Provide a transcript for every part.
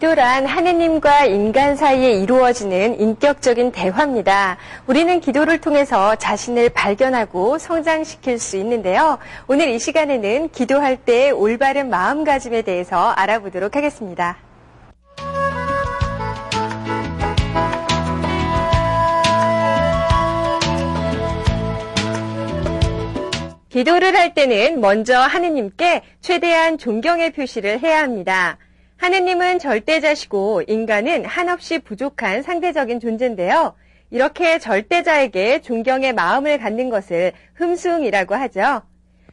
기도란 하느님과 인간 사이에 이루어지는 인격적인 대화입니다. 우리는 기도를 통해서 자신을 발견하고 성장시킬 수 있는데요. 오늘 이 시간에는 기도할 때의 올바른 마음가짐에 대해서 알아보도록 하겠습니다. 기도를 할 때는 먼저 하느님께 최대한 존경의 표시를 해야 합니다. 하느님은 절대자시고 인간은 한없이 부족한 상대적인 존재인데요. 이렇게 절대자에게 존경의 마음을 갖는 것을 흠숭이라고 하죠.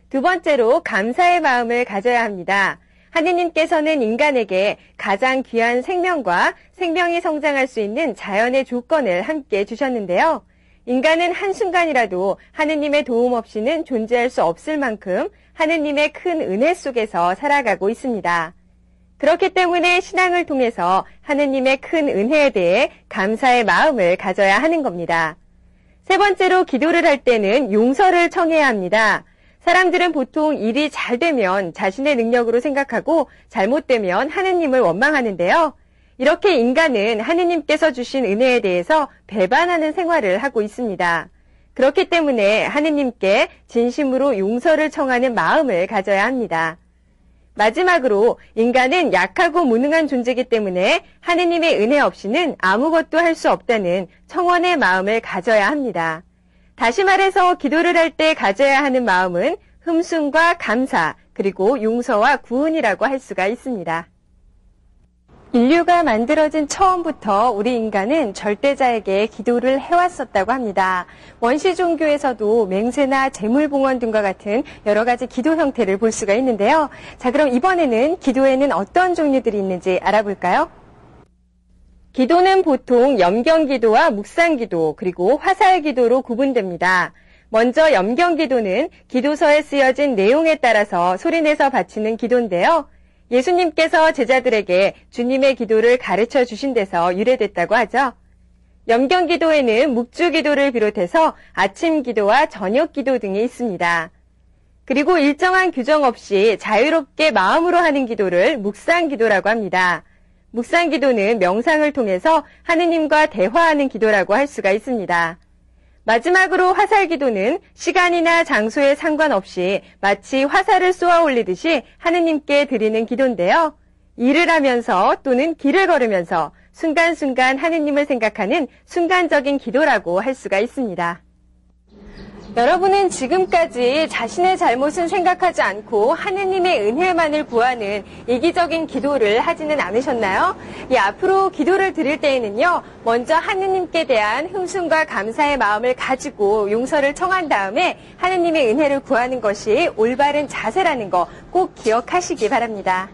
두 번째로 감사의 마음을 가져야 합니다. 하느님께서는 인간에게 가장 귀한 생명과 생명이 성장할 수 있는 자연의 조건을 함께 주셨는데요. 인간은 한순간이라도 하느님의 도움 없이는 존재할 수 없을 만큼 하느님의 큰 은혜 속에서 살아가고 있습니다. 그렇기 때문에 신앙을 통해서 하느님의 큰 은혜에 대해 감사의 마음을 가져야 하는 겁니다. 세 번째로 기도를 할 때는 용서를 청해야 합니다. 사람들은 보통 일이 잘 되면 자신의 능력으로 생각하고 잘못되면 하느님을 원망하는데요. 이렇게 인간은 하느님께서 주신 은혜에 대해서 배반하는 생활을 하고 있습니다. 그렇기 때문에 하느님께 진심으로 용서를 청하는 마음을 가져야 합니다. 마지막으로 인간은 약하고 무능한 존재이기 때문에 하느님의 은혜 없이는 아무것도 할 수 없다는 청원의 마음을 가져야 합니다. 다시 말해서 기도를 할 때 가져야 하는 마음은 흠숭과 감사, 그리고 용서와 구은이라고 할 수가 있습니다. 인류가 만들어진 처음부터 우리 인간은 절대자에게 기도를 해왔었다고 합니다. 원시 종교에서도 맹세나 재물봉헌 등과 같은 여러 가지 기도 형태를 볼 수가 있는데요. 자, 그럼 이번에는 기도에는 어떤 종류들이 있는지 알아볼까요? 기도는 보통 염경기도와 묵상기도, 그리고 화살기도로 구분됩니다. 먼저 염경기도는 기도서에 쓰여진 내용에 따라서 소리내서 바치는 기도인데요. 예수님께서 제자들에게 주님의 기도를 가르쳐 주신 데서 유래됐다고 하죠. 염경기도에는 묵주기도를 비롯해서 아침기도와 저녁기도 등이 있습니다. 그리고 일정한 규정 없이 자유롭게 마음으로 하는 기도를 묵상기도라고 합니다. 묵상기도는 명상을 통해서 하느님과 대화하는 기도라고 할 수가 있습니다. 마지막으로 화살기도는 시간이나 장소에 상관없이 마치 화살을 쏘아 올리듯이 하느님께 드리는 기도인데요. 일을 하면서 또는 길을 걸으면서 순간순간 하느님을 생각하는 순간적인 기도라고 할 수가 있습니다. 여러분은 지금까지 자신의 잘못은 생각하지 않고 하느님의 은혜만을 구하는 이기적인 기도를 하지는 않으셨나요? 앞으로 기도를 드릴 때에는요, 먼저 하느님께 대한 흠숭과 감사의 마음을 가지고 용서를 청한 다음에 하느님의 은혜를 구하는 것이 올바른 자세라는 거 꼭 기억하시기 바랍니다.